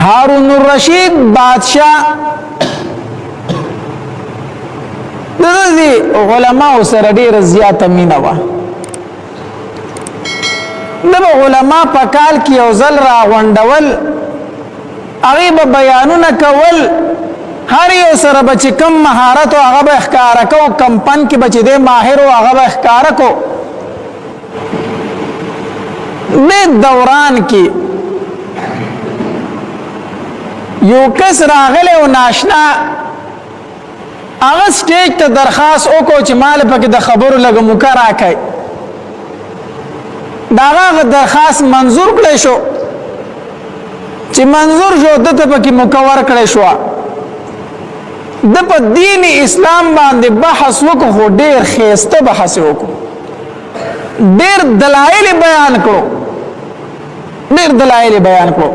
هارون الرشید بادشاہ دغه علماء سره ډیر زیاته مینه وه. د علماء په کال کې یو ځل را غونډول، هغه به بیانونه کول، هر یو سره به چې کم مهارت او هغه به ښکارا کو، کم پن کې به چې دی ماهر او هغه به ښکارا کو. د دوران کې یو کس راغلی او ناشنا، هغه سټیج ته درخواست وکړو چې مال پکې د خبرو لږه موقع راکړئ. د هغه درخواست منظور کړی شو، چې منظور شو دته پکې موقع ورکړی شوه. د په دین اسلام باندې بحث وکړو، خو ډېر ښایسته بحث وکړو، ډېر دلایل بیان کړو، ډېر دلایل بیان کړو.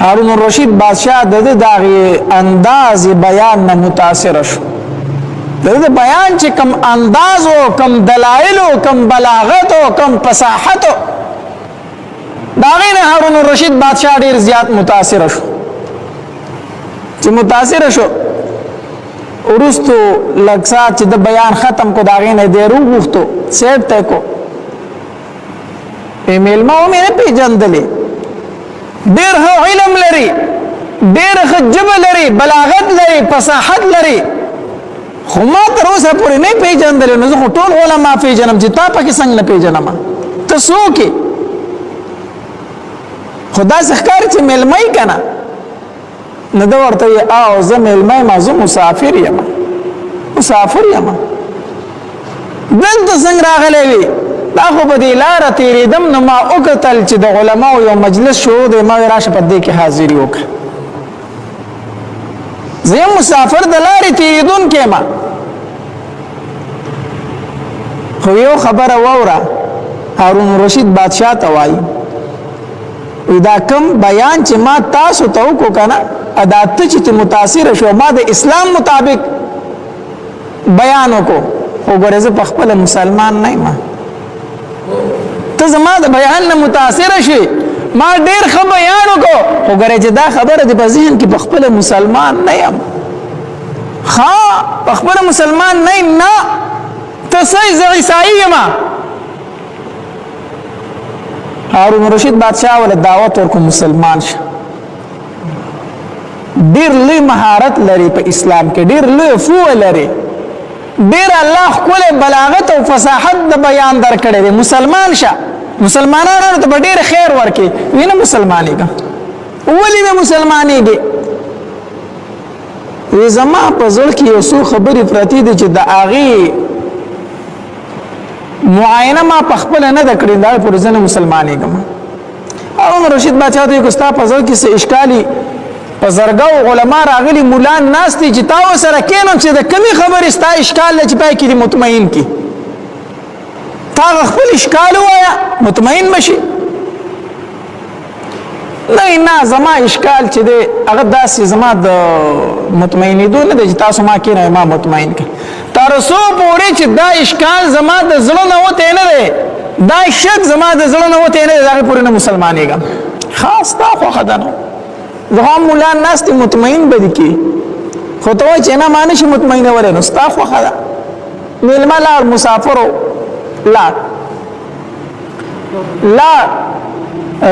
هارون الرشید بادشاہ د دغه انداز بیان نه متاثر شو. د بیان چې کم انداز او کم دلایل او کم بلاغت او کم فصاحت داغه نه هارون الرشید بادشاہ ډیر زیات متاثر شو. چې متاثر شو ورستو لکسا چې د بیان ختم کو داغه نه دیرو غوښتو سیټ ته کو ایمیل ما مې نه پیژندلې، ډیر علم لري، ډیر خجب لري، بلاغت لري، فصاحت لري، خو ما تر اوسه پورې نه پیژندل. نو زه ټول علما پیژنم، چې تا پکې څنګه نه پیژنم؟ ته څوک یې؟ خدا ښکار چې ملمای کنه نه دا ورته او زه ملمای ما، زه مسافر یم، مسافر یم. دلته څنګه راغلی وي؟ دا خو په دې لاره تېرېدم، نو ما وکتل چې د علماو یو مجلس شروع دی، ما راشه په دې کې حاضري وکړه. زه یم مسافر د لارې تېرېدونکی یم. خو یو خبره واوره، هارون الرشید بادشاہ ته وایي دا کم بیان چې ما تاسو ته وکړو که نه، دا ته چې ته متاثر شو، ما د اسلام مطابق بیان وکړو، خو ګورې زه په خپله مسلمان نه یم. ته زما د بیان نه متاثر شوې، ما ډېر ښه بیان وکړو، خو ګورې چې دا خبره دې په ذهن کې په خپله مسلمان نه یم. ښه په خپله مسلمان نه یم، نه ته څه زه عیسایي یم. هارون الرشید بادشاہ ول دعوت ورکو مسلمان شه. ډیر لوی مهارت لري په اسلام کې، ډیر لوی فوه لري، ډیر الله خپل بلاغت او فصاحت د بیان درکړي دي. مسلمان شه، مسلمانانو ته ډیر خیر ورکي، وینه مسلمانېږه. ولې به مسلمانېږي؟ وی زما په زړه کې یو څو خبرې پرتې دي چې د هغې معاینه ما په خپله نه ده کړې، دا پورې زه نه مسلمانېږم. هارون الرشید بادشاہ ته وایي ستا په زړه کې څه اشکالي په زرګو علما راغلي مولان ناست دي چې تا ورسره کښېنم چې د کومې خبرې ستا اشکال دی چې پای کې دې مطمئن کړي، تا هغه خپل اشکال ووایه مطمئن به شي. نه زما اشکال چې دی هغه داسې زما د مطمئنېدو نه دی چې تاسو ما کښېنوئ ما مطمئن کړئ. تر څو پورې چې دا اشکال زما د زړه نه وتی نه دی، دا شک زما د زړه نه وتی نه دی، د هغې پورې نه مسلمانېږم. خاص ستا خوښه ده نو زه هم مولان ناست دي مطمئن به دي کړي، خو ته وایي چې نه ما نشي مطمئنولی، نو ستا خوښه ده. میلمه لاړ، مسافرو لاړ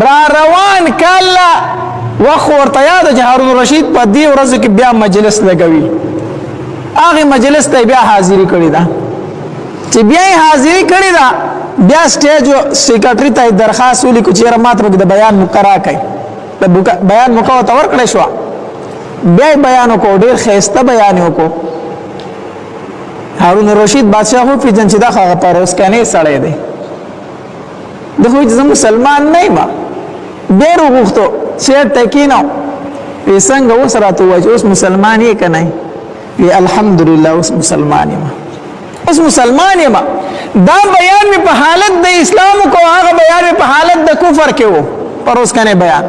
را روان کاله وخت ورته یاد چې هارون الرشید په دې ورځو کې بیا مجلس لګوي. هغې مجلس ته بیا حاضري کړې ده. چې بیا یې حاضري کړې ده، بیا سټیج سیکرټري ته درخواست ولیکو چې یاره ما ته د بیان موقع راکړئ. د بیان موقع ورته ورکړی شوه، بیا یې بیان وکړو، ډېر ښایسته بیان یې وکړو. هارون الرشید بادشاہ وپېژن چې دا خو هغه پروسکنی سړی دی، ده خو چې زه مسلمان نه یم. بیا یې وغوښتو سیټ ته کېنو، وی څنګه اوس راته ووایه چې اوس مسلمان یې که نه یې؟ وی الحمدلله اوس مسلمان یم، اوس مسلمان یم. دا بیان مې په حالت د اسلام وکړو، هغه بیان مې په حالت د کفر کې و، پروسکنی بیان.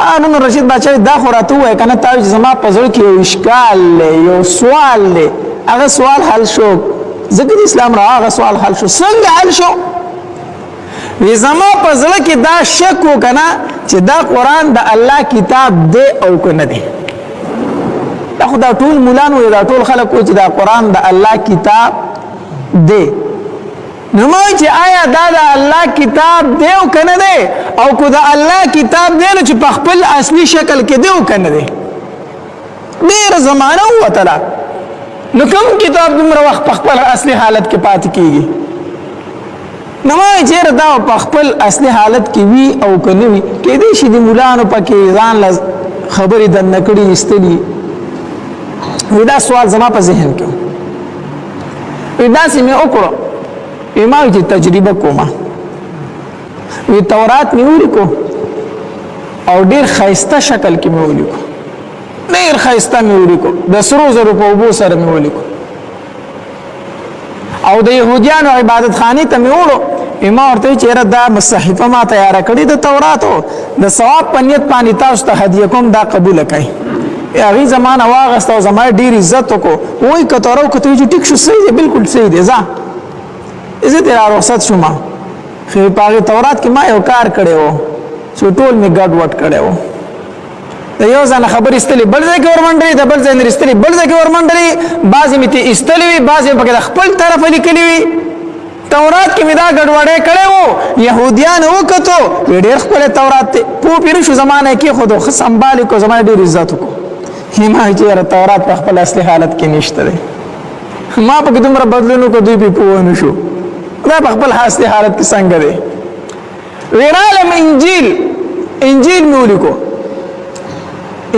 هارون الرشید بادشاہ دا خو راته ووایه که نه، تا چې زما په زړه کې یو اشکال دی، یو سوال دی، هغه سوال حل شو، ځکه د اسلام را هغه سوال حل شو. څنګه حل شو؟ وی زما په زړه کې دا شک وکنه چې دا قرآن د الله کتاب دی او که نه دی. دا خو دا ټول مولان وي دا ټول خلک وایي چې دا قرآن د الله کتاب دی. نو ما چې آیا دا د الله کتاب دی او که نه دی او که د الله کتاب دی نو چې په خپل اصلي شکل کې دی او که نه دی. ډېره زمانه ووتله نو کوم کتاب دومره وخت په خپل اصلي حالت کې پاتې کېږي. نو ما چېرې دا په خپل اصلي حالت کې وي او که نه وي کېدای شي د مولانو پکې ځان له خبرې دننه کړي ایستلي وي. دا سوال زما په ذهن کې وي داسې مې وکړو وي ما چې تجربه کومه وي تورات مې ولیکو او ډېر ښایسته شکل کې مې ولیکو ډېر ښایسته مې ولیکو د سرو زرو په اوبو سره مې ولیکو او د یهودیانو عبادت خانې ته مې وړو ما ورته وی چېره دا صحیفه ما تیاره کړې د توراتو د ثواب په نیت باندې تاسو ته هدیه کوم دا قبوله کړئ. هغې زما نه واغسته او زما ډېر عزت وکړو وایي که توره وکړو ته وایي چې ټیک شو صحیح دی بلکل صحیح دی ځه زه ترې را رخصت شوم. خو په هغې تورات کې ما یو کار کړی و چې ټول مې ګډ وډ کړی و. د یو ځانه خبرې ایستلې بل ځای کې ورمنډلې د بل ځای نه ایستلې بل ځای کې ورمنډلې بعضې مې ترې ایستلې وي بعضې مې پکې د خپل طرفه لیکلي وي. تورات کې مې دا ګډوډۍ کړی و یهودیانو وکتو وی ډېر ښکلی تورات دی پوه پرې شو زمانه یې کېښودو ښه سنبال یې کړو زما ډېر عزت وکړو. ما چې یاره تورات په خپل اصلي حالت کې نشته دی ما پکې دومره بدلون وکړو دوی پې پوه نه شو دا په خپل اصلي حالت کې څنګه دی. وی رالم انجیل مې ولیکو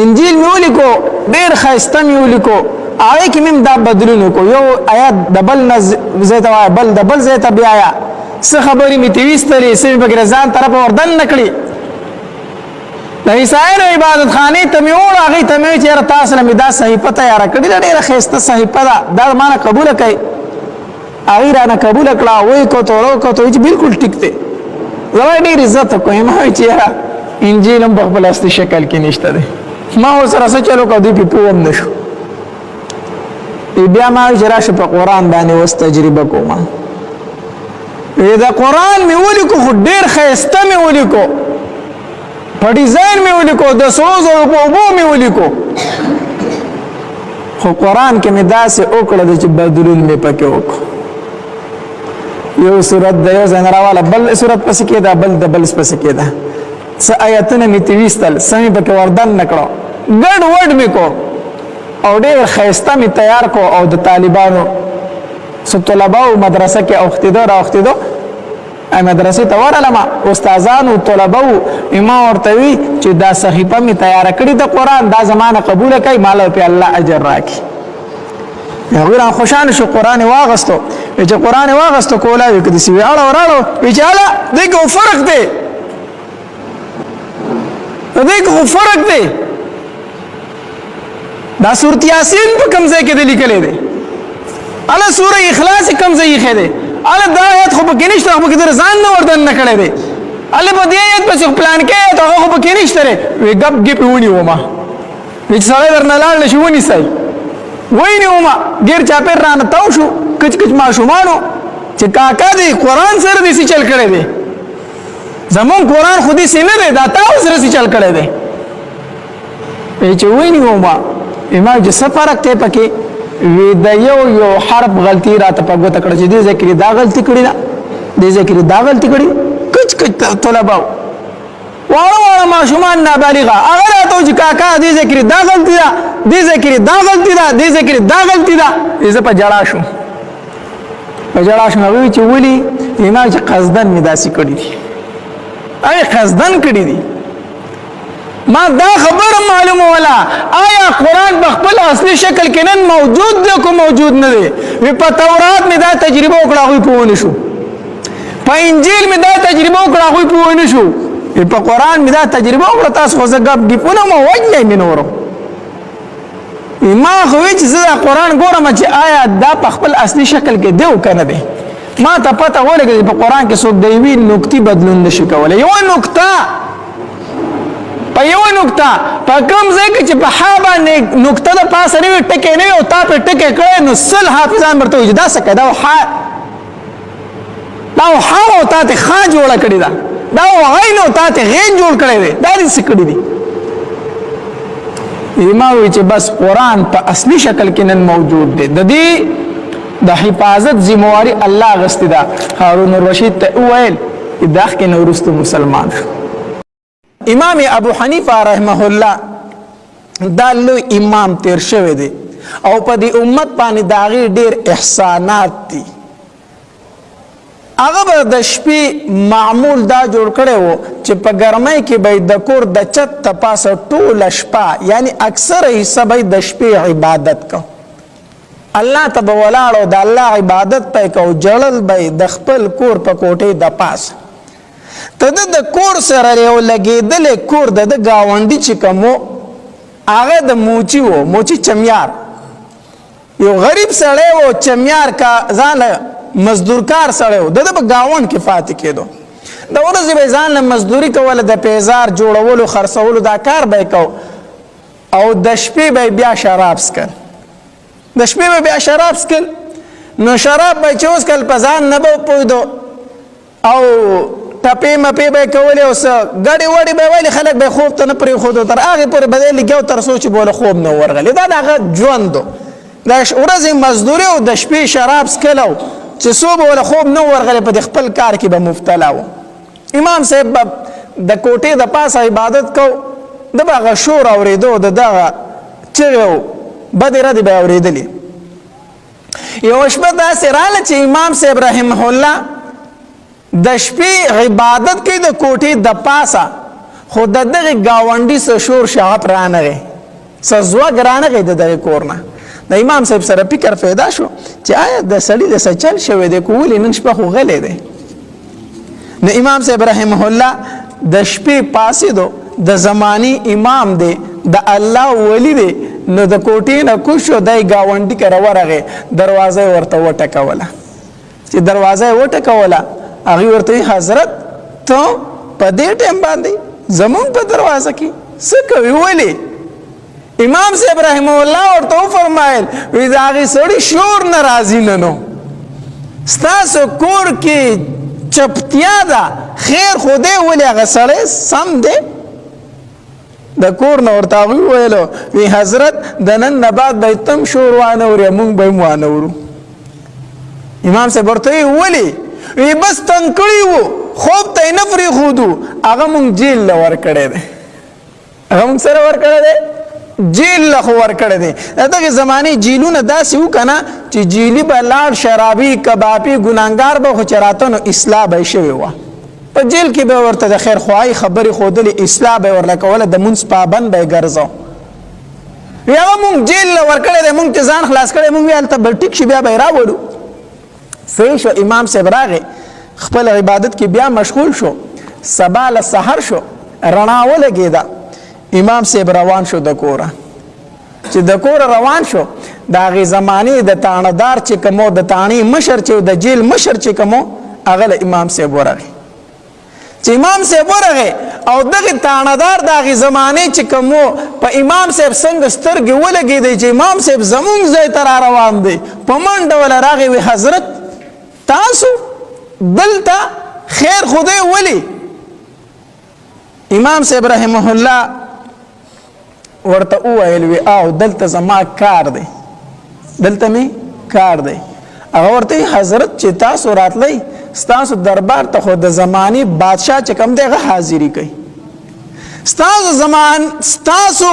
انجیل مې ولیکو ډېر ښایسته مې ولیکو هغې کې مې دا بدلون وکړو یو آیات د بل نه ځای ته وایه بل د بل ځای ته بیایه څه خبرې مې ترې ویستلې څه مې پکې ځان طرفه وردننه کړي. د عیسایانو عبادت خانې ته مې وړو هغې ته مې ویل چې یاره تاسو له مې دا صحیفه تیاره کړې ده ډېره ښایسته صحیفه ده دا ما نه قبوله کړئ. هغې رانه قبوله کړه وایي کتو وروکتو وایي چې بلکل ټیک دی زما ډېر عزت وکړو ما وایي چې یاره انجیل هم په خپل اصلي شکل کې نشته دی. ما ورسره څه چل وکړو دوی پې پوه هم نه شو. بیا ما وایي چې راشه په قرآن باندې اوس تجربه کومه د قرآن مې ولیکو خو ډېر ښایسته مې ولیکو په ډیزاین مې ولیکو د سرو زرو په اوبو مې ولیکو خو قرآن کې مې داسې وکړه چې بدلون مې پکې وکړو. یو صورت د یو ځای نه راواله بل صورت پسې کېده بل د بل پسې کېده څه آیتونه مې ترې ویستل څه مې پکې وردننه کړو ګډ وډ مې کو او ډېر ښایسته مې تیار کو او د طالبانو څه طلباو مدرسه کې اوښتېده راوښتېدو مدرسې ته ورغلم استادانو طلباو ما ورته وی چې دا صحیفه مې تیاره کړې د قرآن دا زما نه قبوله کوي ما له پې الله اجر راکړي. هغوی را خوشحاله شو قرآن یې واغستو چې قرآن یې واغستو کولا وي که داسې وي اړه وراړو وی چې هله دې کې خو فرق دی دې کې خو فرق دی دا سورت یاسین په کوم ځای کې دی لیکلی دی هله سوره اخلاص کوم ځای ایښی دی هله دا آیت خو پکې نشته خو پکې در ځان نه وردننه کړی دی هله په دې آیت پسې پلانکې آیت هغه خو پکې نشته دی وی ګپ ګپ یې ونیومه وی چې سړی درنه لاړ نه شي ونیسئ ونیومه ګیر چاپېر رانه تاو شو کچ کچ ماشومانو چې کاکا دی قرآن سره داسې چل کړی دی زمونږ قرآن خو داسې نه دی دا تا سره داسې چل کړی دی چې ونیومه ما چې څه فرق دی پکې وی د یو حرف غلطي راته په ګوته کړه چې دې ځای کې دا غلطي کړې ده دې ځای کې دا غلطي کړې کچ کچ طلباو واړه واړه ماشومان نابالغه هغه راته وایي چې کاکا دې ځای کې دا غلطي ده دې ځای کې دا غلطي ده دې ځای کې دا غلطي ده زه په ژړا شوم هغه وایي چې ولې ما چې قصدن مې داسې کړي دي قصدن کړي دي ما دا خبره معلومه ولا آیا قرآن په خپل اصلي شکل کې نن موجود دی کو موجود نه دی وی په تورات مې دا تجربه وکړه هغوی پوه نه شو په انجیل مې دا تجربه وکړه هغوی پوه نه شو په قرآن مې دا تجربه وکړه تاسو خو زه ګپ ګپونه مو وجه مې نه ورم ما خو وی چې زه دا قرآن ګورم چې آیا دا په خپل اصلي شکل کې دی او که نه دی ما ته پته ولګېده په قرآن کې څوک د یوې نکتې بدلون نه شي کولی یوه نکته په یوه نکته په کوم ځای کې چې په ح باندې نکته د پاسه نه وي ټکی نه وي او تا پرې ټکی کړی نو سل حافظان ورته وایي چې دا څه کوي دا ح دا هاو تا ته خا جوړه کړی دا غینو تا ته غین جوړ کړی دی دا دې څه کړی دی ما وی چې بس قرآن په اصلي شکل کې نن موجود دی د دې د حفاظت ذمہواری الله غستی دا هارون الرشید ته ویل داخ کې نورست مسلمان شو امام ابو حنیفه رحمه الله دا لوی امام تیر شوی دی او په دې امت باندې داغي ډیر احسانات دي هغه د شپې معمول دا جوړ کړي وو چې په ګرمۍ کې به د کور د چت ته پاسه ټول شپه یعنی اکثر حصہ به د شپې عبادت کو الله ته به ولاړو د الله عبادت پې کو جړل به د خپل کور په کوټې د پاسه ته د کور سره یو لګېدل کور د گاونډي چې کومو هغه د موچی وو موچی چمیار یو غریب سړی وو چمیار کا ځان مزدورکار سړی وو د گاوند کې فاتح کېدو د ورځې به ځان له مزدوري کوله د پیزار جوړولو خرڅولو دا کار به کو او د شپې به بیا شراب سکل د شپې به بیا شراب سکل نو شراب به چې وسکل په ځان نه به پوهېدو او ټپې مپې به یې کولې او څه ګډې وډې به یې ویلې خلک به یې خوب ته نه پرېښودو تر هغې پورې به دی لګیا تر څو چې بوله خوب نه ورغلی دا د هغه ژوند و د ورځې مزدوري او د شپې شراب څکل او چې څو به وله خوب نه ورغلی په د خپل کار کې به مبتلا و امام صاحب به د کوټې د پاسه عبادت کو د به هغه شور اورېدو د دغه چغې او بدې ردې به یې اورېدلې یوه شپه داسې راغله چې امام صاحب رحمه الله د شپې عبادت کوي د کوټې د پاسه خو د دغه گاونډي څه شور شغب رانغی څه ځواک رانغی د دغه کور نه د امام صاحب سره فکر پیدا شو چې آیا د سړي د څه چل شوی دی که ولې نن شپه خو غلی دی نو امام صاحب رحمه الله د شپې پاسېدو د زماني امام دی د الله ولی دی نو د کوټې نه کوز شو دی ګاونډي کره ورغی دروازه یې ورته وټکوله چې دروازه یې وټکوله هغې ورته حضرت ته په دې ټایم باندې زمونږ په دروازه کې څه کوي ولې امام صاحب رحمه الله ورته وفرمایل وی د هغې سړي شور نه راځي نه نو ستاسو کور کې چپتیا ده خیر خو دی ولې هغه سړی سم دی د کور نه ورته هغوی وویلو وی حضرت د نن نه بعد به یې تم شور وانه وري موږ به یې وانه ورو امام صاحب ورته ولې وی بس تنګ کړي وو خوب ته یې نه پرېښودو هغه موږ جیل له ورکړی دی هغه موږ سره ورکړی دی جیل له خو ورکړی دی د دغې زمانې جیلونه داسې وو که نه چې جیلي به لاړ شرابي کبابي ګناهګار به خو چې راته نو اصلاح به یې شوې وه په جیل کې به ورته د خیر خواهی خبرې ښودلې اصلاح به یې ورله کوله د مونځ پابند به یې ګرځو وی هغه مونږ جیل له ورکړی دی مونږ چې ځان خلاص کړی مونږ وی هلته به ټیک شي بیا به یې راوړو صحیح شو امام صاحب راغی خپل عبادت کې بیا مشغول شو سبا له سحر شو رڼا ولګېده امام صاحب روان شو د کوره چې د کوره روان شو د هغې زمانې د تاڼهدار چې کومو د تاڼې مشر چې د جیل مشر چې کومو هغه له امام صاحب ورغی چې امام صاحب ورغی او دغه تاڼهدار د هغې زمانې چې کومو په امام صاحب څنګه سترګې ولګېدی چې امام صاحب زمونږ ځای ته را روان دی په منډه وله راغی وی حضرت تاسو دلته خیر خدای ولی امام صاحب رحمه الله ورته وویل وی او دلته زما کار دی دلته می کار دی هغه ورته حضرت چې تاسو راتلی ستاسو دربار ته خو د زماني بادشاه چې کوم دی هغه حاضري کوي ستاسو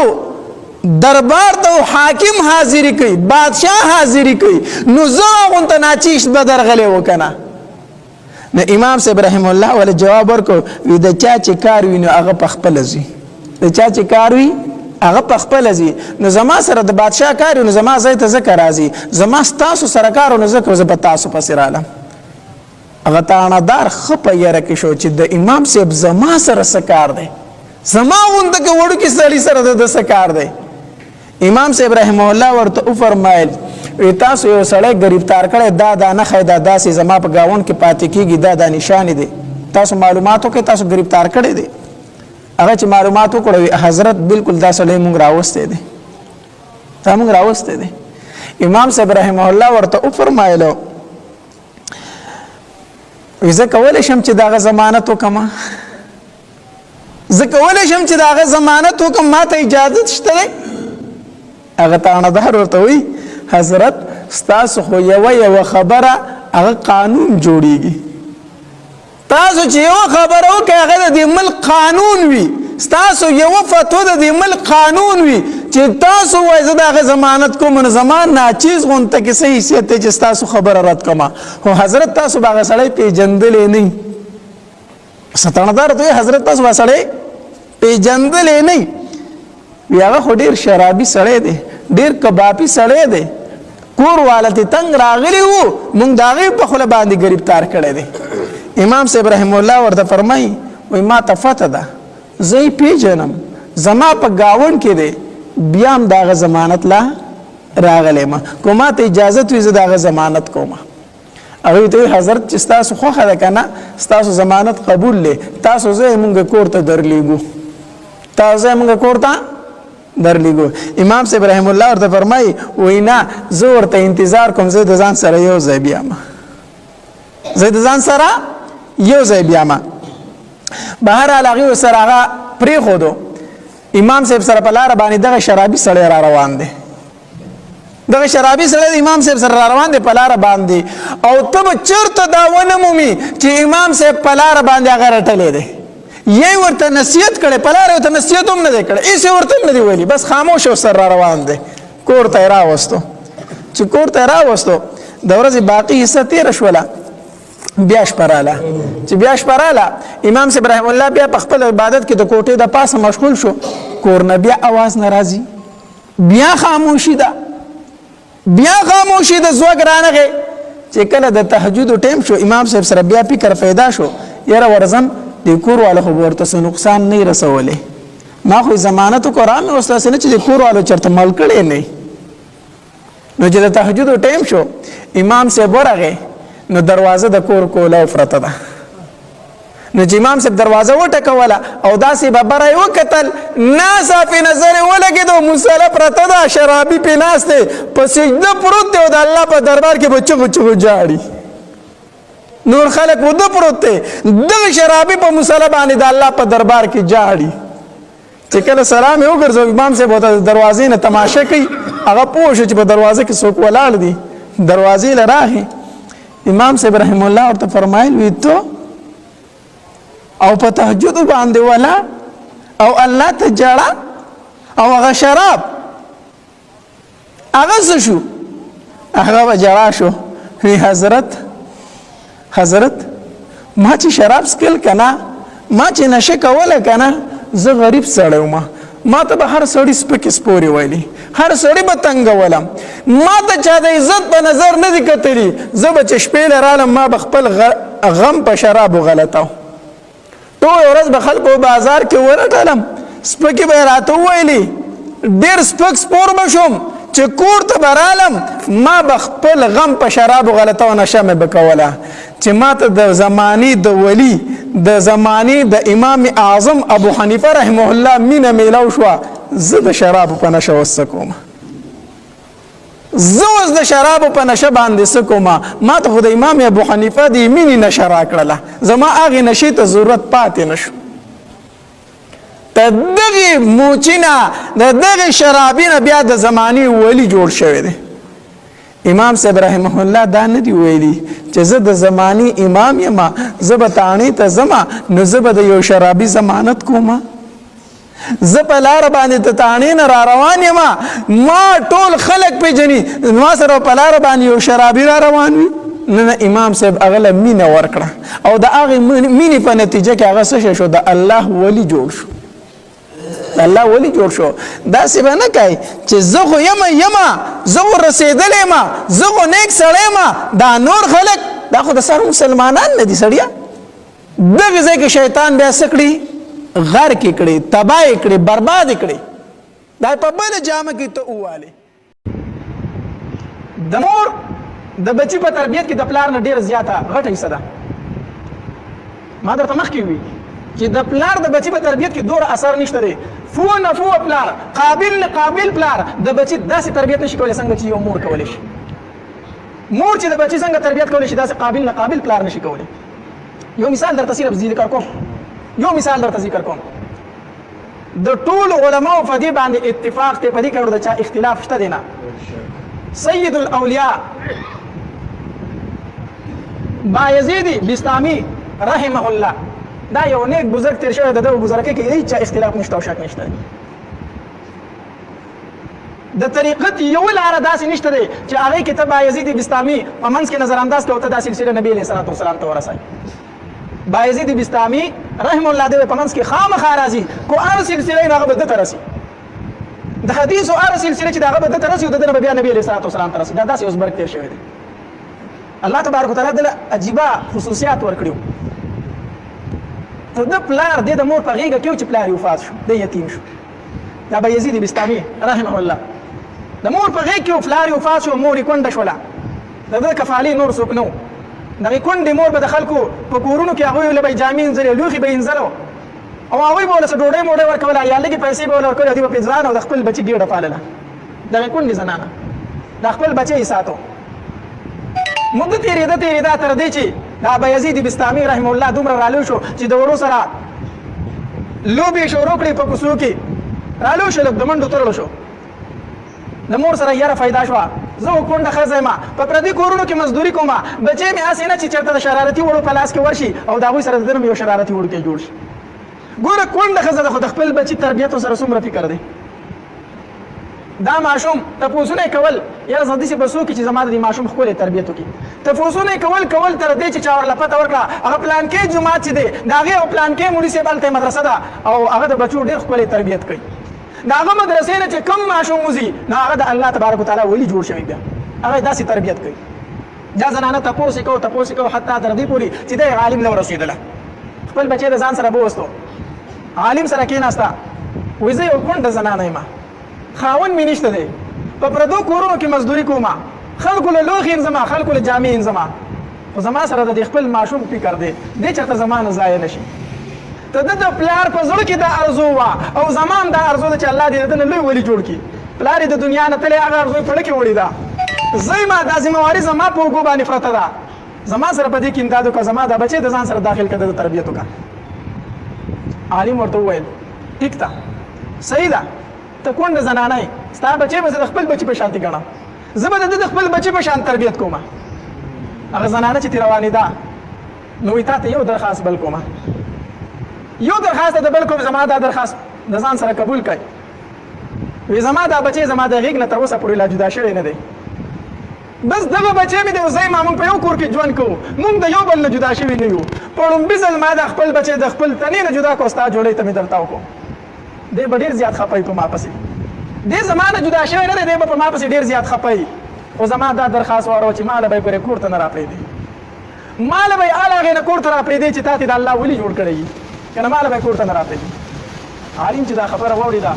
دربار ته حاکم حاضري کوي بادشاه حاضري کوي نو زه غونته ناچیش به درغلی و که نه نو امام صاحب رحمه الله ولې جواب ورکړو وی د چا چې کار وي نو هغه پخپله ځي د چا چې کار وي هغه پخپله ځي نو زما سره د بادشاه کار وي نو زما ځای ته ځکه راځي زما ستاسو سره کار و نو ځکه زه به تاسو پسې رالم هغه تاڼهدار ښه په یره کې شو چې د امام صاحب زما سره څه کار دی زما غونده که وړوکي سړي سره د څه کار دی امام صاحب رحمه الله ورته وفرمایل تاسو یو سړی گرفتار کړی دا نه ښایي دا داسې زما په ګاونډ کې پاتې کېږي دا نشانې دی تاسو معلومات وکړئ تاسو گرفتار کړی دی هغه چې معلومات وکړو حضرت بالکل دا سړی موږ راوستی دی دا موږ راوستی دی امام صاحب رحمه الله ورته وفرمایلو زه کولی شم چې دغه ضمانت وکړم زه کولی شم چې دغه ضمانت وکړم ما ته اجازه شته دی هغه تاڼهدار ورته وایي حضرت ستاسو خو یوه خبره هغه قانون جوړیږي تاسو چې یوه خبره وکړئ هغه د دې ملک قانون وي ستاسو یوه فتوا د دې ملک قانون وي چې تاسو وایئ زه د هغه ضمانت کوم نو زما ناچیز غونته کې څه حیثیت دی چې ستاسو خبره رد کړمه خو حضرت تاسو به هغه سړی پېژندلی نه ستاڼهدار ته وایي حضرت تاسو به سړی پېژندلی نه وي هغه خو ډېر شرابي سړی دی ډېر کبابي سړی دی کور والا ته تنګ راغلی وو مونږ د هغې په خوله باندې ګرفتار کړی دی امام صاحب رحم الله ورته فرمایي وایي ما ته پته ده زه یې پېژنم زما په ګاونډ کې دی بیا هم د هغه ضمانت لا راغلی یم که ما ته اجازت وي زه د هغه ضمانت کوم هغوی ته وایي حضرت چې ستاسو خوښه ده که نه ستاسو ضمانت قبول دی تاسو زه یې مونږ کور ته درلیږو درلیږو امام صاحب رحم الله ورته فرمایي وایي نه زه ورته انتظار کوم زه د ځان سره یو ځای بیامه بهرحال هغې ورسره هغه پرېښودو امام صاحب سره په لاره باندې دغه شرابي سړی را روان دی دغه شرابي سړی د امام صاحب سره را روان دی په لاره باندې او ته به چېرته دا ونه مومي چې امام صاحب په لاره باندې هغه رټلی دی یې ورته نصیحت کړی په لاره ورته نصیحت هم نه دی کړی هېڅ یې ورته هم نه دی ویلي بس خاموش ورسره را روان دی کور ته یې راوستو چې کور ته یې راوستو د ورځې باقي حصه تېره شوله بیا شپه راله چې بیا شپه راله امام صاحب رحم الله بیا په خپل عبادت کې د کوټې د پاسه مشغول شو کور نه بیا اواز نه راځي بیا خاموشي ده زوږ رانغې چې کله د تهجد ټیم شو امام صاحب سره بیا فکر پیدا شو یاره ورځم د کور والا خو به ورته څه نقصان نه رسولی ما خو ضمانت وکړه را مې اوس داسې نه چې د کور والو چېرته مل کړی نه نو چې د تهجد ټیم شو امام صاحب ورغی نو دروازه د کور کوله پرته ده نو چې امام صاحب دروازه وټکوله او داسې ببره یې وکتل ناڅاپي نظر یې ولګېد او مصله پرته ده شرابي پې ناست دی په سجده پروت دی او د الله په دربار کې به چغو جاړي نور خلق وده پروت دی دغه شرابي په مصله باندې د الله په دربار کې جاړي چې کله سلام یې وګرځو امام صاحب ورته د دروازې نه تماشه کوي هغه پوه شو چې په دروازه کې څوک ولاړ دي دروازې له راغی امام صاحب رحم الله ورته فرمایل وی تو او په تهجد باندې ولا او الله ته جړه او هغه شراب هغه څه شو هغه به جړه شو وی حضرت ما چې شراب سکل کنه ما چې نشه کوله کنه زه غریب سړی وم ما ته به هر سړی سپکې سپورې ویلي هر سړی به تنګولم ما ته چا د عزت په نظر نه دي کتلي زه به چې شپې له رالم ما به خپل غم په شرابو غلطاو ټوله ورځ به خلکو بازار کې ورټلم سپکې به یې راته وویلي ډېر سپک سپور به شوم چې کور ته به رالم ما به خپل غم په شرابو غلطه او نشه مې به کوله چې ما ته د زمانې د ولی د زمانې د امام اعظم ابو حنیفه رحمه الله مینه میلاو شوه زه د شرابو په نشه اوس څه کوم زه اوس د شرابو په نشه باندې څه کوم ما ته خو د امام ابو حنیفه د مینې نشه راکړله زما هغې نشې ته ضرورت پاتې نه شو د دغې موچینه د دغې شرابینه بیا د زمانې ولی جوړ شوی دی امام صاحب رحمه الله دا نه دی ویلي چې زه د زمانې امام یم زه به تاڼې ته ځمه نو زه به د یو شرابي ضمانت کوم زه په لاره باندې د تاڼې نه را روان یم ما ټول خلک پېژني ما سره په لاره باندې یو شرابي را روان وي نه امام صاحب هغه له مینه ورکړه او د هغې مینې په نتیجه کې هغه څه شو د الله ولی جوړ شو الله ولی جوړ شو داسې به نه کوي چې زه خو یمه زه خو رسېدلی یم زه خو نیک سړی یم دا نور خلک دا خو د سر مسلمانان نه دي سړیه دغې ځای کې شیطان بیا څه کړي غرق یې کړي تباه یې کړي برباد یې کړي دا په بله جامه کې ته ووالې د مور د بچي په تربیت کې د پلار نه ډېره زیاته غټه حصه ده ما درته مخکې وي چې د پلار د بچي په تربیت کې دوره اثر نشته دی فو پلار قابل پلار د بچي داسې تربیت نشي کولی څنګه چې یو مور کولی شي مور چې د بچي څنګه تربیت کولی شي داسې قابل پلار نشي کولی یو مثال درته صرف ذکر کوم د ټولو علماو په دې باندې اتفاق دی په دې کې د چا اختلاف شته دی نه سید الاولیاء بایزید بستامی رحمه الله دا یو نیک بزرګ تیر شوی د بزرګۍ کې هیڅ اختلاف نشته او شک نشته د طریقت یو لاره داسې نشته دی چې هغې کې ته بایزید بستامي په منځ کې نظر انداز کړه او ته دا سلسله نبي علیه الصلاة والسلام ته ورسوي بایزید بستامي رحم الله دی په منځ کې خامخا راځي کو هر سلسله یې هغه به ده ته رسي د حدیثو هر سلسله چې د هغه به ده ته رسي او د ده نه به بیا نبي علیه الصلاة والسلام ته رسي دا داسې اوس برک تېر شوی دی الله تبارک وتعالی دله عجیبه خصوصیات ورکړي د پلار د مور په غېږه کې چې پلار یې وفات شو د یتیم شو دا بایزید بستامي رحمه الله د مور په غېږ کې پلار یې وفات شو مور یې کونډه شوله د ده کفالې نور څوک نه و دغې کونډې مور به د خلکو په کورونو کې هغوی له به یې جامې انځلې لوښي به یې انځلو او هغوی به ورله څه ډوډۍ موډۍ ورکوله یا لږې پیسې به ورله ورکولې او دوی به پرې ځان او د خپل بچي ګېډه پالله دغې کونډې زنانه دا خپل بچی یې ساتو مده تېرېده تر دې چې دا بایزید بستامي رحمه الله دومره رالوی شو چې د وړو سره لوبې شروع کړې په کوڅو کې رالوی شو لږ د منډو تړلو شو د مور سره یاره فایده شوه زه کونډه ښځه یم په پردي کورونو کې مزدوري کوم بچی مې هسې نه چې چېرته د شرارتي وړو په لاس کې ورشي او د هغوی سره د ده نه یو شرارتي وړوکی جوړ شي ګوره کونډه ښځه ده خو د خپل بچي تربیت سره څومره فکر دی دا ماشوم تپوسونه یې کول یاره زه داسې به څوک چې زما د دې ماشوم ښکلی تربیت وکړي تپوسونه یې کول تر دې چې چا ورله پته ورکړه هغه پلانکې جومات چې دی د هغې او پلانکې مولي صاحب هلته مدرسه ده او هغه د بچو ډېر ښکلی تربیت کوي د هغه مدرسې نه چې کوم ماشوم وځي نو هغه د الله تبارک وتعالی ولي جوړ شوی بیا هغه یې داسې تربیت کوي دا زنانه تپوس یې کوو حتی تر دې پورې چې دی عالم نه ورسېدله خپل بچی د ځان سره بوستو عالم سره کېناسته وایي زه یو کونډه زنانه یم خاوند مې نشته دی په پردو کورونو کې مزدوري کوم خلکو له لوښي انځم خلکو له جامې انځم خو زما سره د دې خپل ماشوم فکر دی دی چېرته زما نه ضایع نه شي ته د پلار په زړه کې دا ارزو وه او زما هم دا ارزو ده چې الله دې د ده نه لوی ولي جوړ کړي پلار یې د دنیا نه تللی هغه ارزو یې په زړه کې وړې ده زه یم دا ذمهواري زما په اوږو باندې پرته ده زما سره په دې کې امداد وکړه زما دا بچی د ځان سره داخل کړه د تربیت وکړه عالم ورته وویل ټیک ده صحیح ده ته کونډه زنانه یې ستا بچی به زه د خپل بچي په شانتې ګڼم زه به د ده د خپل بچي په شان تربیت کوم هغه زنانه چې ترې روانې ده نو وایي تا ته یو درخواست بل کوم یو درخواست د بل کوم زما دا درخواست د ځان سره قبول کړئ وی زما دا بچی زما د غېږ نه تر اوسه پورې لا جدا شوی نه دی بس دغه بچی مې دی اوس زه موږ په یو کور کې ژوند کوو موږ د یو بل نه جدا شوي نه یو په لومبي ځل ما د خپل بچی د خپل تنې نه جدا کړو ستا جوړۍ ته مې درته وکړو دی به ډېر زیات خفه په ما پسې دی زما نه جدا شوی نه دی دی به په ما پسې ډېر زیات خفه خو زما دا درخواست واورو چې ماله به یې پرې کور ته نه راپرېږدي ماله به یې هله هغې نه کور ته راپرېږدي چې تا ته د الله ولي جوړ کړی وي که نه ماله به یې کور ته نه راپرېږدي عالم چې دا خبره واورېده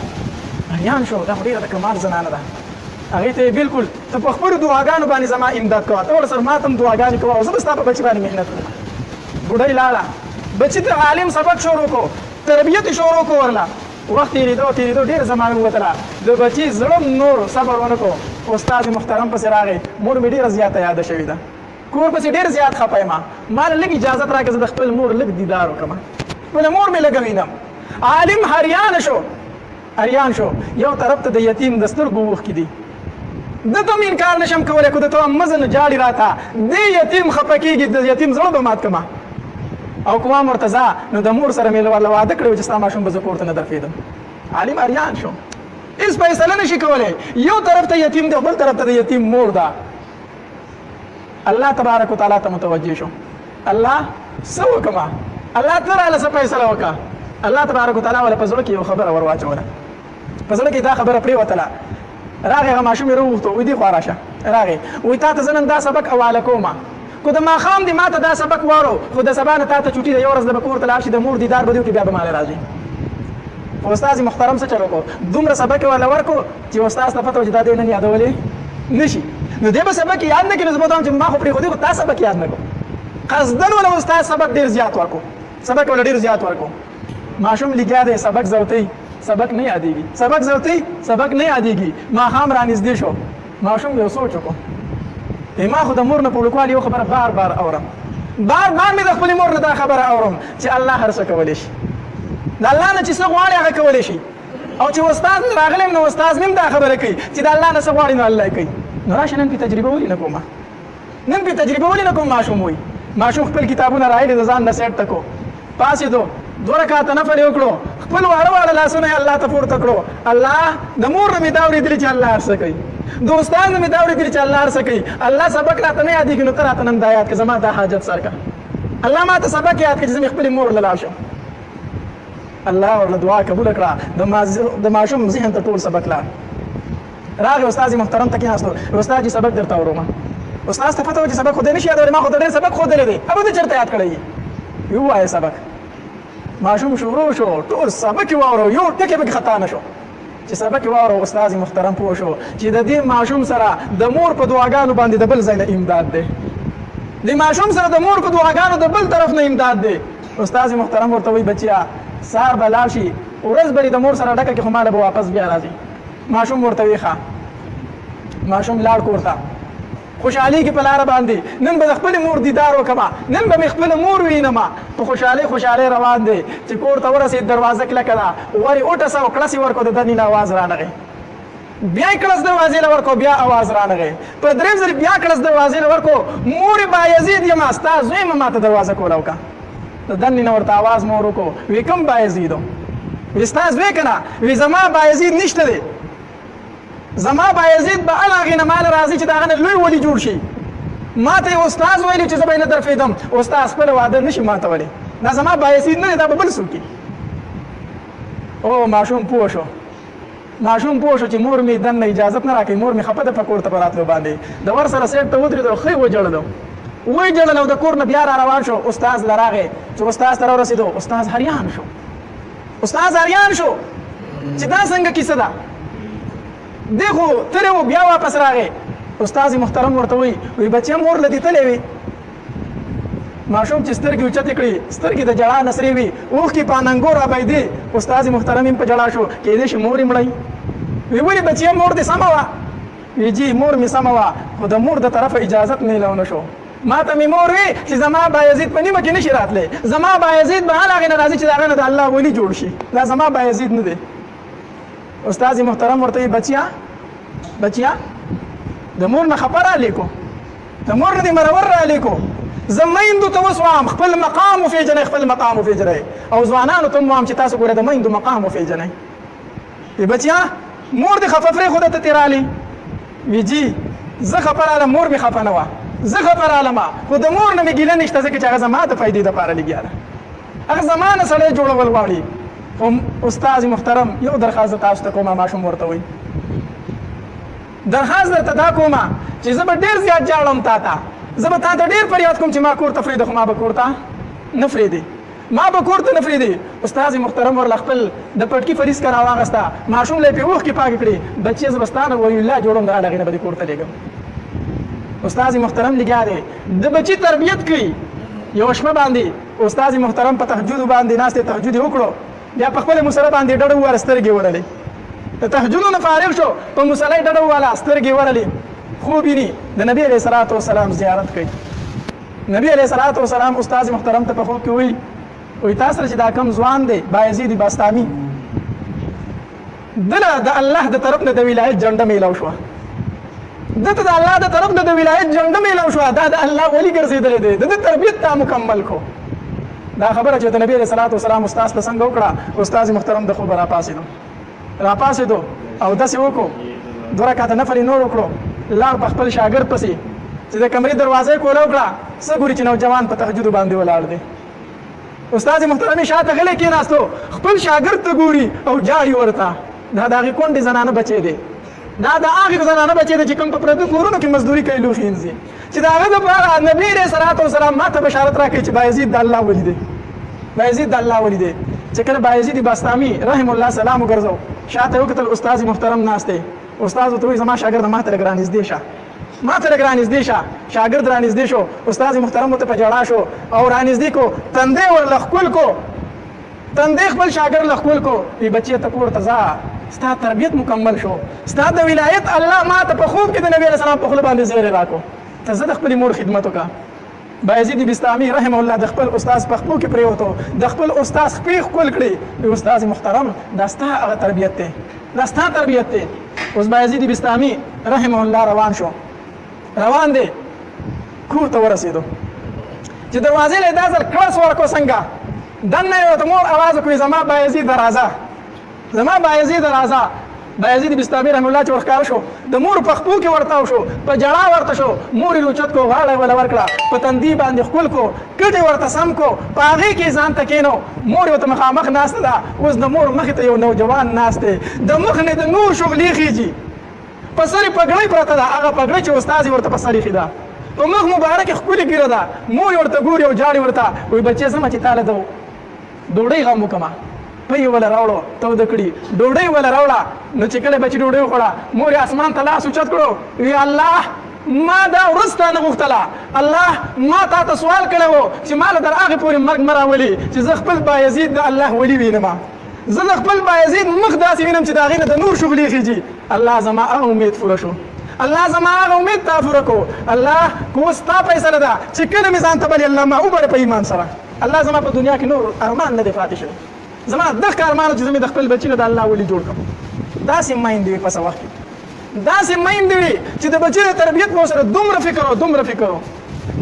حیران شو دا خو ډېره د کمال زنانه ده هغې ته یې بلکل ته په خپلو دعاګانو باندې زما امداد کوه ته ورسره ما ته هم دعاګانې کوه او زه به ستا په بچي باندې محنت کوم بوډۍ لاړه بچي ته عالم سبق شروع کړو تربیت یې شروع کړو ورله وخت تېرېدو ډېره زمانه ووتله د بچي زړه نور صبر ونه کړو استاد محترم پسې راغی مور مې ډېره زیاته یاده شوې ده کور پسې ډېر زیات خفه یم ما له لږ اجازت راکړه زه د خپل مور لږ دیدار وکړم خپله مور مې لږه وینم عالم حیران شو یو طرف ته د یتیم د سترګو اوښکې دي ده ته هم انکار نشم کولی که د ته مزه نه جاړي راته دې یتیم خفه کېږي د یتیم زړه به مات کړم او که وایم ورته ځه نو د مور سره مې ورله واده کړی و چې ستا ماشوم به زه کور ته نه درفېدم عالم حیران شو هېڅ فیصله نشي کولی یو طرف ته یتیم دی بل طرف ته د یتیم مور ده الله تبارک وتعالی ته متوجه شو الله څه وکړم الله ته راله څه فیصله وکړه الله تبارک وتعالی وله په زړه کې یو خبره ور واچوله په زړه کې دا خبره پرېوتله راغی هغه ماشوم یې راوغوښتو وایي دې خوا راشه راغی وایي تا ته زه نن دا سبق حواله کوم کو د ماښام دې ما ته دا سبق وارو خو د سبا نه تا ته چوټي ده یو ورځ به کور ته لاړ شي د مور دیدار به دې وکړي بیا به ماله راځي خو استاد محترم څه چل وکړو دومره سبق یې ورله ورکړو چې استاد ته پته وه چې دا دې نن یادولی نه شي نو دې به سبق یاد نه کړي نو زه به ته وایم چې ما خو پرېښودې خو تا سبق یاد نه کړو قصدن وله استاد سبق ډېر زیات ورکړو سبق وله ډېر زیات ورکړو ماشوم لګیا دی سبق زوتی سبق نه یادېږي سبق زوتی سبق نه یادېږي ماښام رانږدې شو ماشوم یو سوچ وکړو ما خو د مور نه په وړوکوالي یو خبره بار اورم بار بار مې د خپلې مور نه دا خبره اورم چې الله هر څه کولی شي د الله نه چې څه غواړي هغه کولی شي او چې استاد راغلی نو استاد مې دا خبره کوي چې د الله نه څه غواړي نو الله کوي نو راشه نن پې تجربه ولې نه کومه نن پې تجربه ولې نه کوم ماشوم وایي ماشوم خپل کتابونه راایلې د ځان نه سیټ ته کو پاسېدو 2 رکعاته نفل یې وکړو خپل واړه واړه لاسونه یې الله ته پورته کړو الله د مور نه مې دا اورېدلي چې الله هر څه کوي د استاد نه مې دا اورېدلي چې الله هر څه کوي الله سبق راته نه یادېږي نو ته راته نن دا یاد کړه زما دا حاجت سر کړه الله ما ته سبق یاد کړه چې زه مې خپلې مور له لاړ شم الله ورله دعا قبوله کړه د ماشوم ذهن ته ټول سبق لاړ راغی استاد محترم ته کېناستو استاد جي سبق درته اورم استاد ته پته وه چې سبق خو دې نشي یادولی ما خو ته ډېر سبق ښودلی دی ابه دې چېرته یاد کړی یې ووایه سبق ماشوم شروع شو ټول سبق یې واورو یو ټکی پکې خطا نه شو چې سبق یې واورو استاد محترم پوه شو چې د دې ماشوم سره د مور په دعاګانو باندې د بل ځای نه امداد دی د ماشوم سره د مور په دعاګانو د بل طرف نه امداد دی استاد محترم ورته وایي بچیا سهار به لاړ شي ورځ به د مور سره ډکه کې خو ماله به واپس بیا راځي ماشوم ورته وایي ښه ماشوم لاړ کور ته خوشحالي کې په لاره باندې نن به د خپلې مور دیدار وکړم نن به مې خپله مور وینم په خوشحالۍ روان دی چې کور ته ورسېد دروازه کلکه ده ورې وټسه او کړس یې ورکړو د دنې نه اواز رانغی بیا یې کړس دروازې له ورکړو بیا اواز رانغی په درېم ځل بیا کړس دروازې له ورکړو مور بایزید یم ستا زوی مه ماته دروازه کوله وکړه د دنې نه ورته اواز مور وکړو وی کوم بایزیدو وی ستا زوی که نه وی زما بایزید نشته دی زما بایزید به هغې نه ماله راځي چې د هغه نه لوی ولي جوړ شي ما ته یې استاد ویلي چې زه به یې نه درفېدم استاد خپله واده نه شي ماتولی دا زما بایزید نه دی دا به بل څوک او ماشوم پوه شو چې مور مې دننه اجازت نه راکوي مور مې خفه ده په کور ته په راتلو باندې د ور سره سیټ ته ودرېدو ښه یې وجړل او د کور نه بیا را روان شو استاد له راغی چې استاد ته راورسېدو استاد حیران شو چې دا څنګه کیسه ده دی خو تللی و بیا واپس راغی استاد محترم ورته وایي بچیه مور له دې تللی وي ماشوم چې سترګې اوچتې کړي سترګې د ژړا نه سرې وي اوښکې په اننګو رابهېدې استاد محترم هم په ژړا شو کېدای شي مور یې مړی وی ولې بچیه مور دې سمه وه وی جي مور مې سمه وه خو د مور د طرفه اجازت میلاو نه شو ما ته مې مور وی چې زما بایزید په نیمه کې نشي راتلی زما بایزید به هغې نه راځي چې د هغې نه د الله ولي جوړ شي دا زما بایزید نه دی استاد محترم ورته وی بچیا د مور نه خفه رالی کو د مور نه دې مرور رالی کو زه میندو ته اوس وایم خپل مقام وپېژنئ او ځوانانو ته هم وایم چې تاسو ګوره د میندو مقام وپېژنئ وی بچیا مور دې خفه پرېښوده ته تې رالې وی جي زه خفه رالم مور مې خفه نه وه زه خفه رالم خو د مور نه مې ګیله نشته ځکه چې هغه زما د فایدې دپاره لګیا ده هغه زما نه سړی جوړول غواړي خو استاد محترم یو درخواست تاسو ته کومه ماشوم ورته وایي درخواست درته دا کومه چې زه به ډېر زیات جاړم تا ته زه به تا ته ډېر فریاد کوم چې ما کور ته پرېږده خو ما به کور ته نه پرېږدې استاد محترم ورله خپل د پټکي فریضه راواغسته ماشوم له یې پې اوښکې پاکې کړې بچې زه به ستا نه ولی الله جوړم د هغې نه به دې کور ته لېږم استاد محترم لګیا دی د بچي تربیت کوي یوه شپه باندې استاد محترم په تهجدو باندې ناست دی تهجد یې وکړو بیا په خپله مصله باندې ډډه ووهله سترګې وړلې د تهجدو نه فارغ شو په مصله یې ډډه ووهله سترګې وړلې خوب ویني د نبي علیه صلات وسلام زیارت کوي نبي علیه صلات وسلام استاد محترم ته په خوب کې وایي تا سره چې دا کم ځوان دی بایزید باستامي دله د الله د طرف نه د ولایت جنډه میلاو شوه دته د الله د طرف نه د ولایت جنډه میلاو شوه دا د الله ولی ګرځېدلی دی د ده تربیت تا مکمل کو دا خبره چې د نبي علیه صلات وسلام استاد ته څنګه وکړه استاد محترم د خوبه راپاسېدو او داسې وکړو 2 رکعته نفل نور وکړو لاړ په خپل شاګرد پسې چې د کمرې دروازه یې کوله وکړه څه ګوري چې نوجوان په تهجدو باندې ولاړ دی استاد محترم شاته غلی کېناستو خپل شاګرد ته ګوري او جاړي ورته دا د هغې کونډې زنانه بچی دی دا د هغې زنانه بچی دی چې کوم په پردو کورونو کې مزدوري کوي لوښي انځي چې د هغه دپاره نبي علیه صلات وسلام ما ته بشارت راکوي چې بایزید د الله ولی دی چې کله بایزید باستامي رحم الله سلام وګرځو شاته یې وکتل استاد محترم ناست دی استاد ورته وایي زما شاګرد ما ته لږ رانږدې شه شاګرد رانږدې شو استاد محترم ورته په ژړا شو او رانږدې کو تندی ورله ښکل کو تندی خپل شاګرد له ښکل کو وی بچیه ته کور ته ځه ستا تربیت مکمل شو ستا د ولایت الله ما ته په خوب کې د نبي علیه السلام په خوله باندې زیری راکړو ته زه د خپلې مور خدمت وکړه بایزید بسطامی رحمه الله د خپل استاد په خپو کې پریوتو د خپل استاد خپې خپل کړي استاد محترم دا ستا هغه تربیت دی دا ستا تربیت دی اوس بایزید بسطامی رحمه الله روان دی کور ته ورسېدو چې دروازې له دا ځل کړس ورکو څنګه دننه یې ورته مور اواز وکړي زما بایزید راځه زما بایزید راځه بایزید بسطامی رحمه الله چې ورښکاره شو د مور په خپو کې ورتاو شو په جړا ورته شو مور یې لوچت کو غاړه وله ورکړه په تندي باندې ښکل کو کټې ورته سم کو په هغې کې ځان ته کېنو مور یې ورته مخامخ ناسته ده اوس د مور مخې ته یو نوجوان ناست دی د مخ نه د نور شغلې خېږي په سر یې پګړۍ پرته ده هغه پګړۍ چې استاد یې ورته په سر ایښې ده په مخ مبارک ښکلې ګیره ده مور یې ورته ګوري او جاړي ورته وایي بچې ځمه چې تاله د ډوډۍ غم وکړمه پې وله راوړو توده کړي ډوډۍ وله راوړه نو چې کله بچي ډوډۍ وخوړه مور یې اسمان ته لاس اوچت کړو وی الله ما دا ورځ تا نه غوښتله الله ما تا ته سوال کړی و چې ما له تر هغې پورې مرګ مه راولي چې زه خپل بایزید د الله ولي وینم زه د خپل بایزید مخ داسې وینم چې د هغې نه د نور شغلې خېږي الله زما هغه امید پوره شو الله زما هغه امید تا پوره کړو الله که اوس ستا فیصله ده چې کله مې ځان ته بلې الله ما وبړې په ایمان سره الله زما په دنیا کې نور ارمان نه دی پاتې شوی زما دغه ارمان چې زه مې د خپل بچي نه د الله ولي جوړ کړم داسې میندې وي په څه وخت کې داسې میندې وي چې د بچي د تربیت په سره دومره فکر و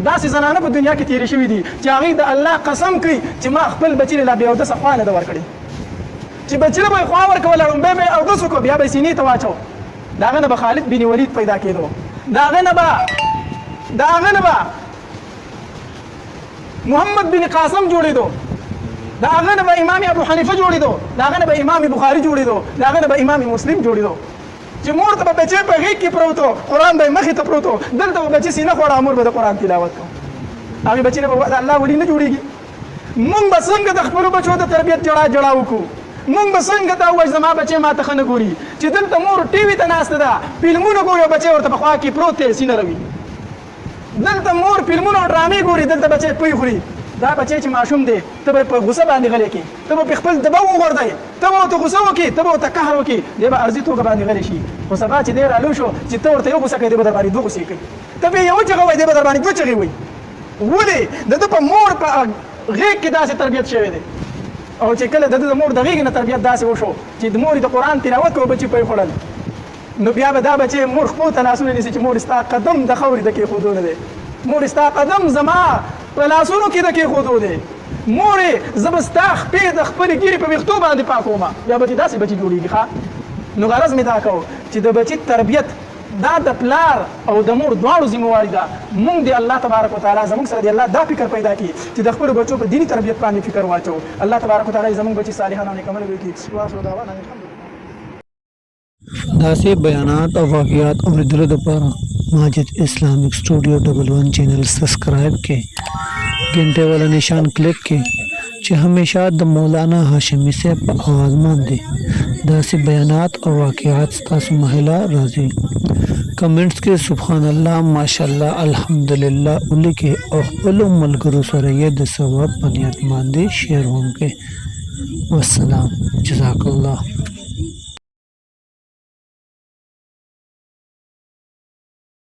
داسې زنانه په دنیا کې تېرې شوي دي چې هغوی د الله قسم کوي چې ما خپل بچي له لا بې اودسه خوا نه ده ورکړې چې بچي له به یې خوا ورکوله لومبی به یې اودس وکړو بیا به یې سینې ته واچو د هغه نه به خالد بن ولید پیدا کېدو د هغه نه به محمد بن قاسم جوړېدو د هغه نه به امام ابو حنیفه جوړېدو د هغه نه به امام بخاري جوړېدو د هغه نه به امام مسلم جوړېدو چې مور ته به بچی په غېږ کې پروت و قرآن به یې مخې ته پروت و دلته به بچي سینه خوړه مور به د قرآن تلاوت کوو هغې بچي نه به د الله ولي نه جوړېږي مونږ به څنګه د خپلو بچو د تربیت جړا وکړو مونږ به څنګه دا ووایو زما بچی ما ته ښه نه ګوري چې دلته مور ټي وي ته ناسته ده فلمونه ګوري او بچی ورته په خوا کې پروت دی سینه روي دلته مور فلمونه او ډرامې ګوري دلته بچی پوی خوري دا بچی چې ماشوم دی ته به په غوسه باندې غلی کړي ته به په خپل دبه وغورځوي ته به ورته غوسه وکړي ته به ورته قهر وکړي دی به ارضي توګه باندې غلی شي خو سبا چې دی رالو شو چې ته ورته یو غوسه کوې دی به در باندې دوه غوسې کوي ته به یو چغه وایي دی به در باندې دوه چغې وایي ولې د ده په مور په غېږ کې داسې تربیت شوی دی او چې کله د ده د مور د غېږې نه تربیت داسې وشو چې د مور د قرآن تلاوت کوو بچي په یې خوړل نو بیا به دا بچی مور خپو ته لاسونه نیسي چې مور ستا قدم د خاورې د کېښودو نه دی مور ستا قدم زما په لاسونو کې د کېښودو دی مورې زه به ستا خپې د خپلې ګیرې په ویښتو باندې پاکومه بیا به دې داسې بچي جوړېږي ښه نو غرض مې دا کوو چې د بچي تربیت دا د پلار او د مور دواړو ذمهواري ده مونږ د الله تبارک وتعالی زموږ سره د الله دا فکر پیدا کړي چې د خپلو بچو په دیني تربیت باندې فکر واچو الله تبارک وتعالی زموږ بچي صالحان او نیکمرغه وکړي واخر دعوانا الحمدلله داسې بیانات او واقعات اوریدلو دپاره ماجد اسلامک سټوډیو 11 چینل سبسکرایب کړئ घंटे वाला निशान क्लिक की چې हमेशा د مولانا هاشمی صاحب په आवाज باندې داسې بیانات او واقعات تاسو مهلا راځي کمنټس کې سبحان الله ماشاءالله الحمدلله ولیکي او خپل ملګرو سره یې د ثواب په نیت باندې شیر هم کې والسلام جزاک الله